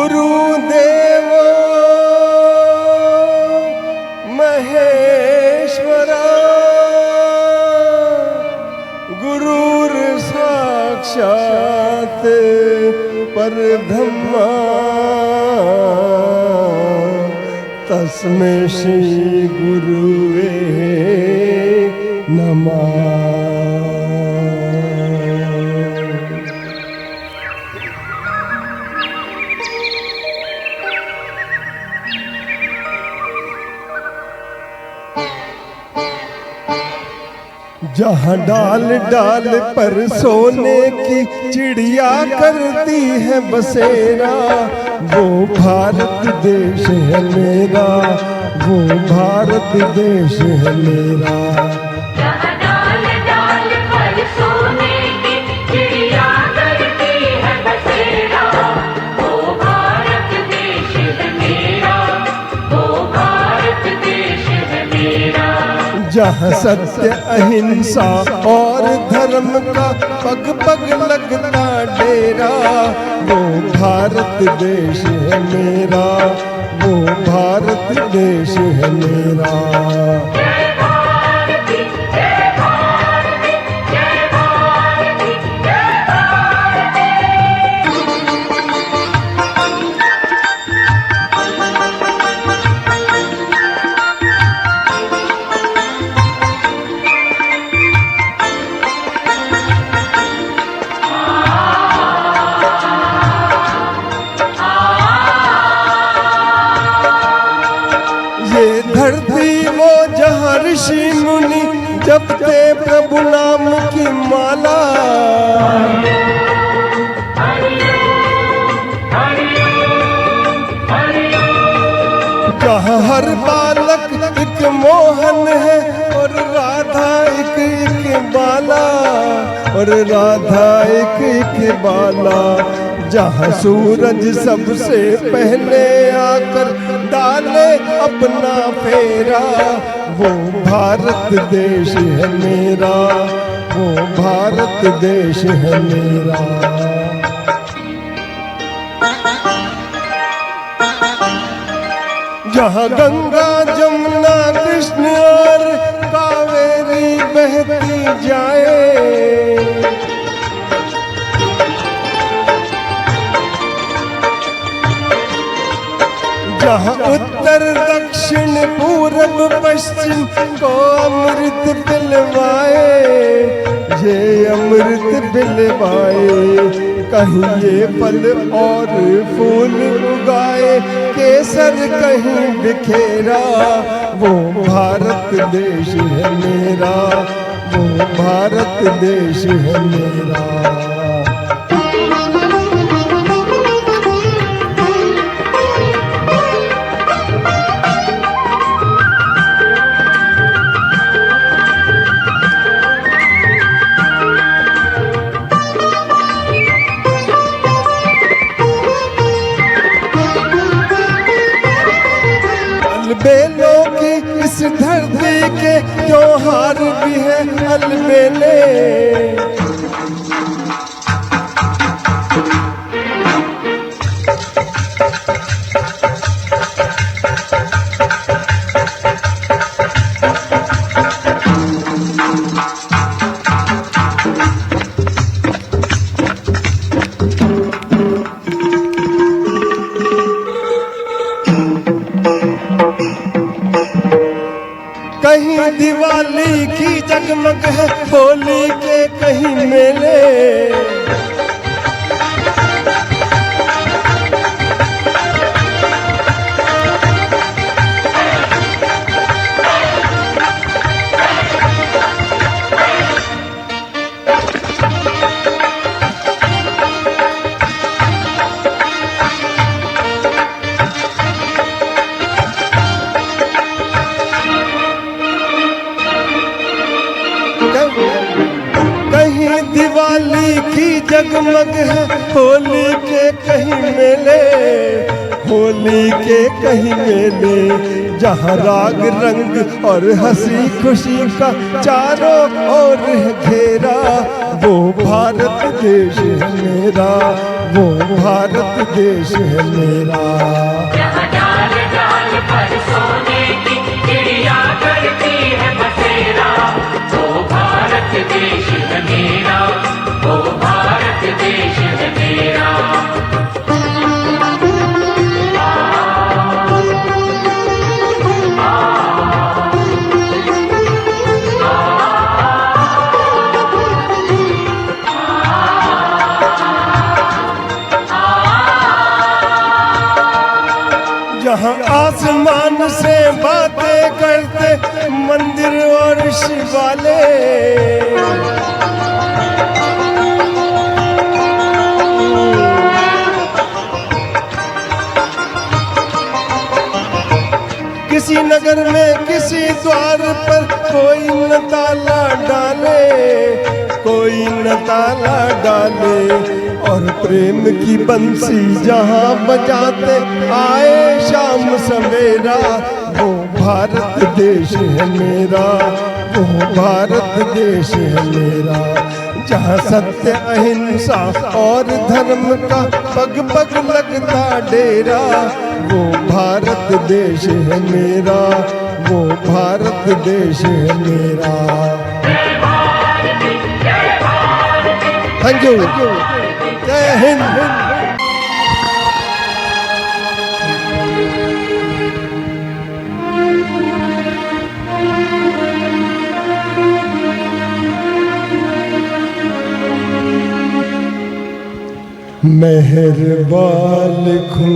गुरुदेव महेश्वरा गुरुर् साक्षात् परब्रह्म तस्मै श्री गुरुवे नमः। जहाँ डाल डाल पर सोने की चिड़िया करती है बसेरा, वो भारत देश है मेरा, वो भारत देश है मेरा। जहाँ डाल डाल पर सोने की चिड़िया करती है बसेरा, वो भारत देश है मेरा, वो भारत देश है मेरा। जहाँ सत्य अहिंसा और धर्म का पग पग लगता डेरा, वो भारत देश है मेरा, वो भारत देश है मेरा। जय भारती जय भारती जय भारती जय भारती। ये धरती वो जहाँ ऋषि मुनि जपते प्रभु नाम की माला, जहाँ हर बालक एक मोहन है और राधा एक एक बाला, और राधा एक एक बाला। जहाँ सूरज सबसे पहले आकर डाले अपना फेरा, वो भारत देश है मेरा, वो भारत देश है मेरा। जहाँ गंगा जमुना कृष्ण और कावेरी बहती जाए, जहाँ उत्तर दक्षिण पूर्व पश्चिम को अमृत पिलवाए, ये अमृत पिलवाए। कहीं ये फल और फूल उगाए, केसर कहीं बिखेरा, वो भारत देश है मेरा, वो भारत देश है मेरा। अलबेलों की इस धरती के त्योहार भी है अलबेले, कहीं दिवाली की जगमग है, होली के कहीं मेले। कहीं दिवाली की जगमग है, होली के कहीं मेले, होली के कहीं मेले। जहाँ राग रंग और हंसी खुशी का चारों ओर है घेरा, वो भारत देश है मेरा, वो भारत देश है मेरा। जहाँ डाल डाल पर सोने की चिड़िया करती है बसेरा, वो भारत देश है मेरा, वो भारत देश है मेरा। जहाँ आसमान से बातें करते मंदिर और शिवाले, किसी नगर में किसी द्वार पर कोई न ताला डाले, कोई न ताला डाले, और प्रेम की बंसी जहाँ बजाते आए शाम सवेरा, वो भारत देश है मेरा, वो भारत देश है मेरा। जहाँ सत्य अहिंसा और धर्म का पग पग लगता डेरा, वो भारत देश है मेरा, वो भारत देश है मेरा। थैंक यू, जय हिंद। मेहरबान लिखूं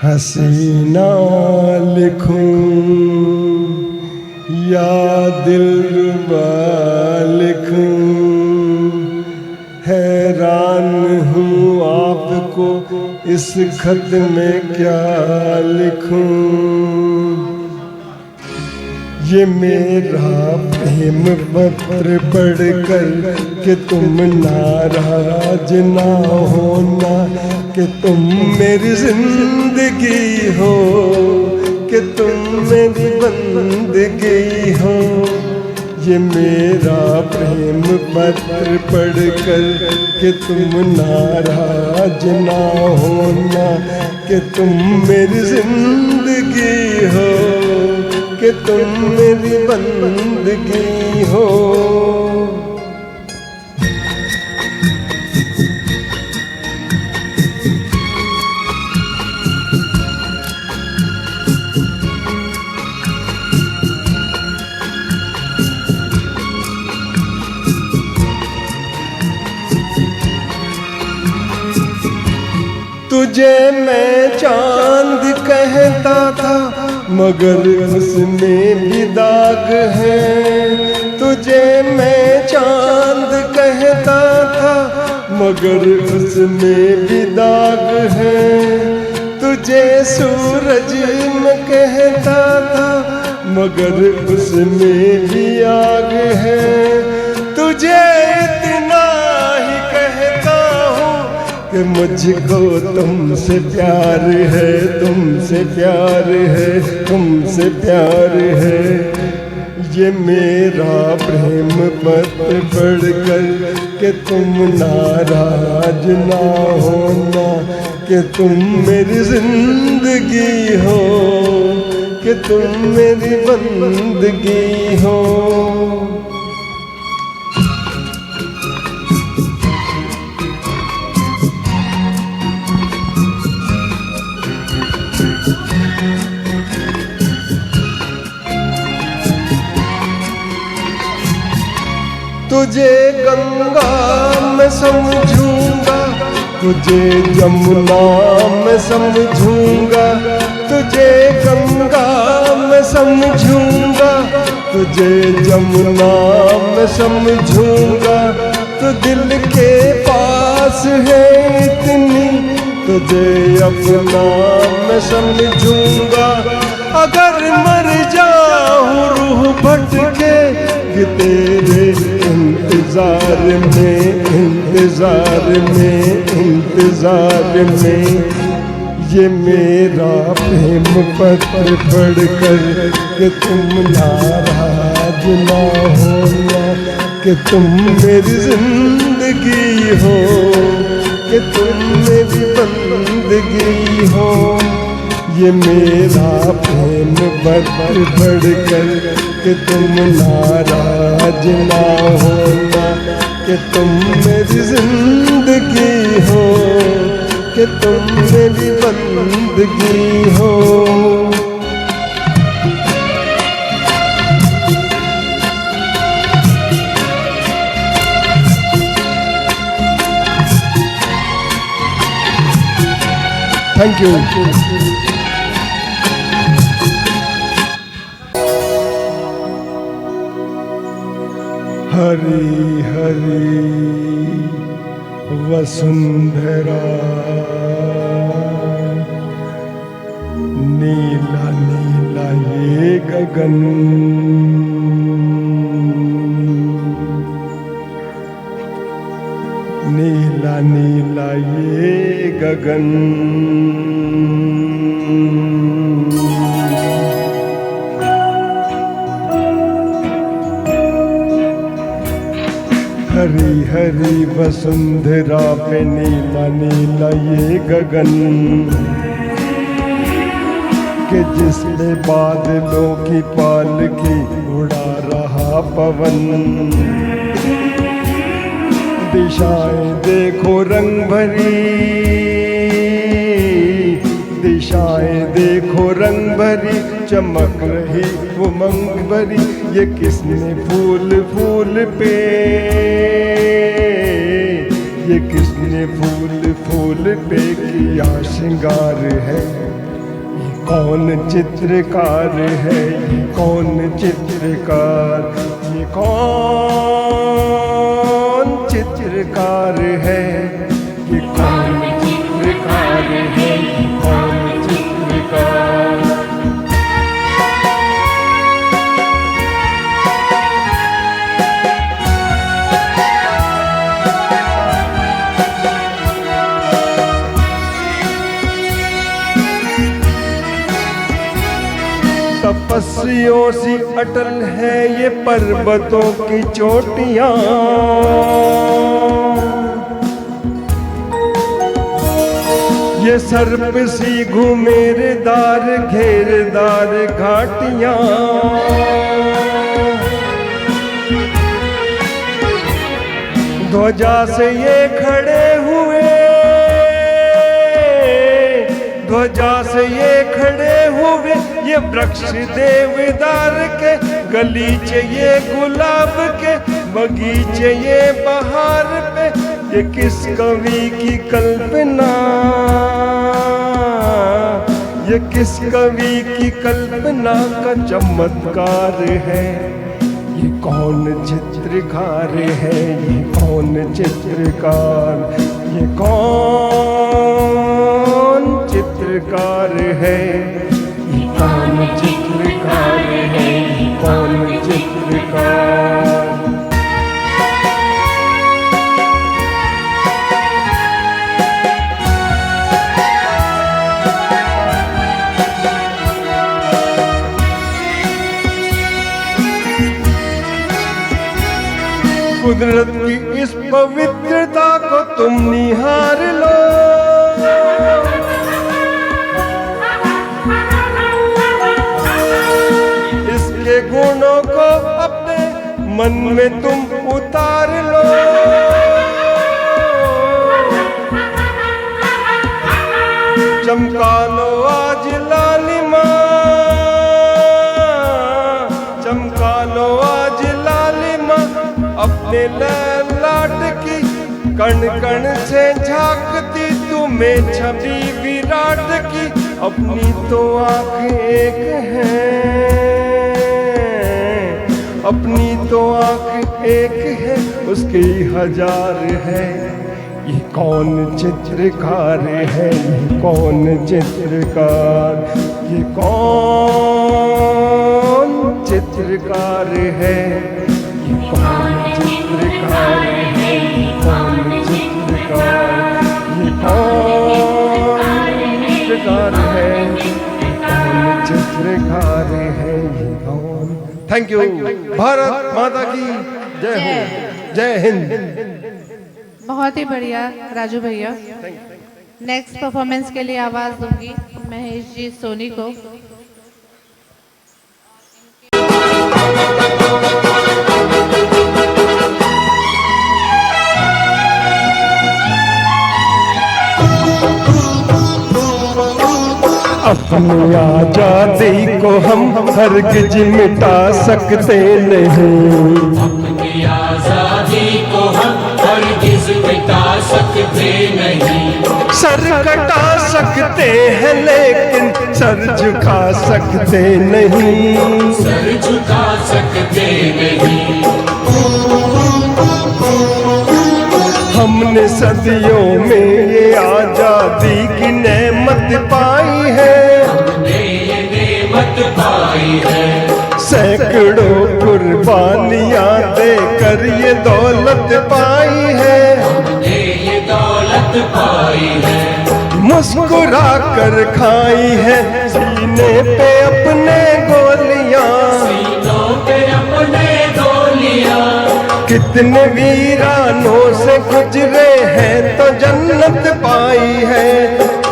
हसीना लिखूं या दिलरुबा लिखूं, हैरान हूँ आपको इस खत में क्या लिखूं। ये मेरा प्रेम पत्र पढ़कर कि तुम नाराज ना होना, कि तुम मेरी जिंदगी हो, कि तुम मेरी बंदगी हो। ये मेरा प्रेम पत्र पढ़कर कि तुम नाराज ना होना, कि तुम मेरी जिंदगी हो, कि तुम मेरी बंदगी हो। तुझे मैं चांद कहता था मगर उसमें भी दाग है, तुझे मैं चांद कहता था मगर उसमें भी दाग है। तुझे सूरज मैं कहता था मगर उसमें भी आग है। तुझे इतना ही कहता हूँ कि मुझको तुमसे प्यार है, तुमसे प्यार है, तुमसे प्यार है। ये मेरा प्रेम पत्र पढ़कर कि तुम नाराज ना होना, कि तुम मेरी जिंदगी हो, कि तुम मेरी बंदगी हो। तुझे गंगा मैं समझूंगा, तुझे जमुना मैं समझूंगा, तुझे गंगा मैं समझूंगा, तुझे जमुना मैं समझूंगा। तो दिल के पास है इतनी, तुझे अपना मैं समझूंगा। अगर मर जाऊं रूह भटके कि तेरे इंतजार में, इंतजार में, इंतजार में। ये मेरा प्रेम पत्र पढ़कर कि तुम नाराज ना होना, कि तुम मेरी जिंदगी बंदगी हो, कि तुम मेरी बंदगी हो। ये मेरा प्रेम बढ़कर कि तुम नाराज ना होना, कि तुम मेरी जिंदगी हो, कि तुम मेरी बंदगी हो। Thank you. हरी हरी वसुंधरा, नीला नीला ये गगन, नीला नीला ये गगन। हरी हरी वसुंधरा पे नीला नीला ये गगन, कि जिसमें बादलों की पालकी उड़ा रहा पवन। दिशाएं देखो रंग भरी, दिशाएं देखो रंग भरी, चमक रही उमंग भरी। ये किसने फूल फूल पे, ये किसने फूल फूल पे किया श्रृंगार है। ये कौन चित्रकार है, ये कौन चित्रकार, ये कौन चित्रकार है, ये कौन चित्रकार है, ये कौन चित्रकार। तपस्वियों सी अटल है ये पर्वतों की चोटियां, ये सर्प सी घुमेरदार घेरदार घाटियां। ध्वजा से ये खड़े हुए, ध्वजा से ये खड़े हुए, ये वृक्ष देवदार के, गलीचे ये गुलाब के, बगीचे ये बहार पे। ये किस कवि की कल्पना, ये किस कवि की कल्पना का चमत्कार है। ये कौन चित्रकार है, ये कौन चित्रकार, ये कौन चित्रकार है, ये कौन चित्रकार है, ये कौन चित्रकार। कुदरत की इस पवित्रता को तुम निहार लो, इसके गुणों को अपने मन में तुम उतार लो। चमका लो आज लालिमा, चमका लो आज लालिमा, अपने ललाट की कण कण से झांकती तुम्हें छवि विराट की। अपनी तो आँख एक है, अपनी तो आँख एक है, उसकी हजार है। ये कौन चित्रकार है, ये कौन चित्रकार, ये कौन चित्रकार है, ये कौन चित्रकार है, ये कौन चित्रकार, ये कौन चित्रकार है, ये कौन चित्रकार है, ये कौन। Thank you. भारत माता की जय हो, जय हिंद। बहुत ही बढ़िया राजू भैया। नेक्स्ट परफॉर्मेंस के लिए आवाज दूंगी महेश जी सोनी को। अपनी आजादी को हम हरगिज मिटा सकते नहीं, अपनी आजादी को हम हरगिज मिटा सकते नहीं। सर कटा सकते हैं लेकिन सर झुका सकते नहीं, सर झुका सकते नहीं। हमने सदियों में ये आजादी की नेमत पाई है, हमने ये नेमत पाई है। सैकड़ों कुर्बानियां देकर ये दौलत पाई है, हमने ये दौलत पाई है। मुस्कुरा कर खाई है सीने पे अपने गोलियां, सीनों पे अपने गोलियां। कितने वीरानों से गुजरे हैं तो जन्नत पाई है।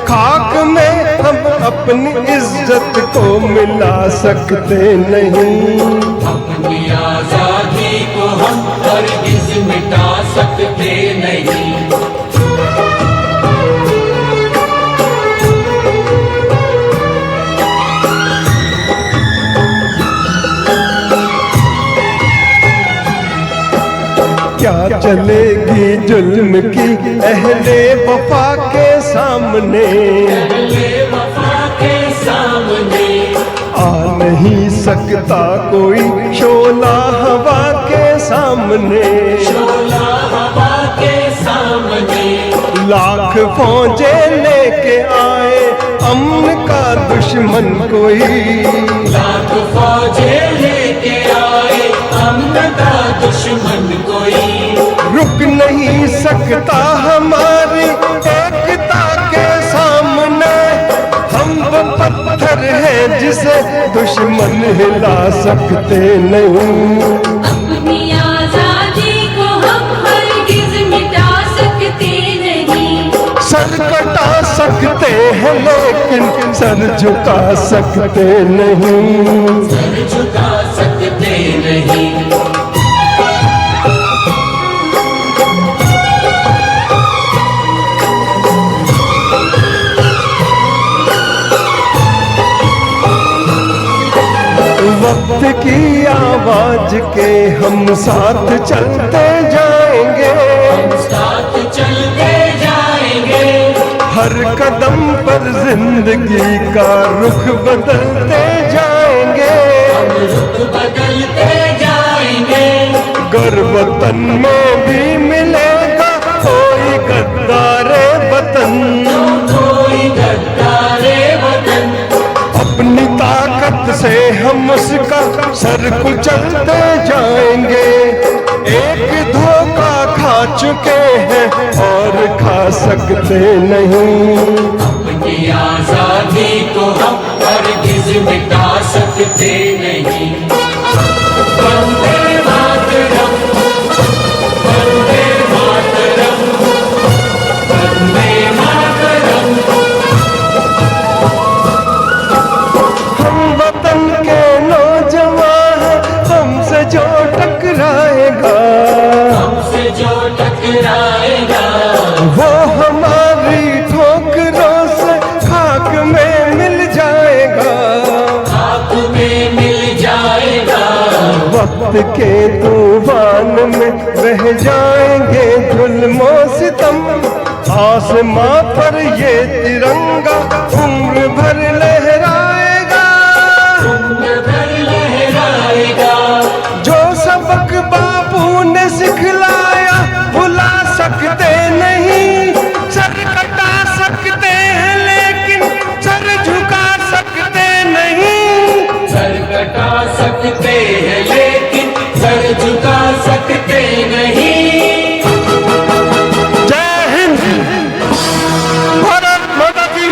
खाक में हम अपनी इज्जत को मिला सकते नहीं, अपनी आजादी को हम हरगिज मिटा सकते नहीं। क्या चलेगी जुल्म की अहले वफा के सामने, अहले वफा के सामने आ नहीं सकता कोई शोला हवा के सामने, शोला हवा के सामने। लाख फौजें लेके आए अमन का दुश्मन कोई, लाख फौजें लेके आए अमन का दुश्मन कोई। रुक नहीं सकता हमारी एकता के सामने, हम वो पत्थर हैं जिसे दुश्मन हिला सकते नहीं। अपनी आजादी को हम हरगिज मिटा सकते नहीं, सर कटा सकते हैं लेकिन सर झुका सकते नहीं, सर झुका सकते नहीं। वक्त की आवाज के हम साथ चलते जाएंगे, हम साथ चलते जाएंगे। हर कदम पर जिंदगी का रुख बदलते जाएंगे, हम रुख बदलते जाएंगे। गर वतन में भी मिलेगा कोई गद्दारे वतन, कोई गद्दारे वतन। अपनी ताकत से हम उसका सर कुचलते जाएंगे। एक धोखा खा चुके हैं और खा सकते नहीं, अपनी आजादी को हम हरगिज मिटा सकते नहीं। वंदे मातरम, वंदे मातरम, वंदे मातरम। हम वतन के नौजवान हैं, हमसे जो टकराएगा, हमसे जो टकराएगा वो हमारी ठोकरों से खाक में मिल जाएगा, खाक में मिल जाएगा। वक्त के तूफान में बह जाएंगे जुल्मों सितम, आसमां पर ये तिरंगा उम्र भर लहराएगा, उम्र भर लहराएगा। जो सबक बापू ने सिखलाया भुला सकते नहीं, सर कटा सकते हैं लेकिन सर झुका सकते नहीं, सर कटा सकते हैं लेकिन सर झुका सकते नहीं। जय हिंद, भारत माता की।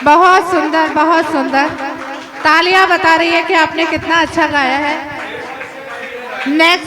बहुत सुंदर, बहुत सुंदर। तालियां बता रही है कि आपने कितना अच्छा गाया है। नेक्स्ट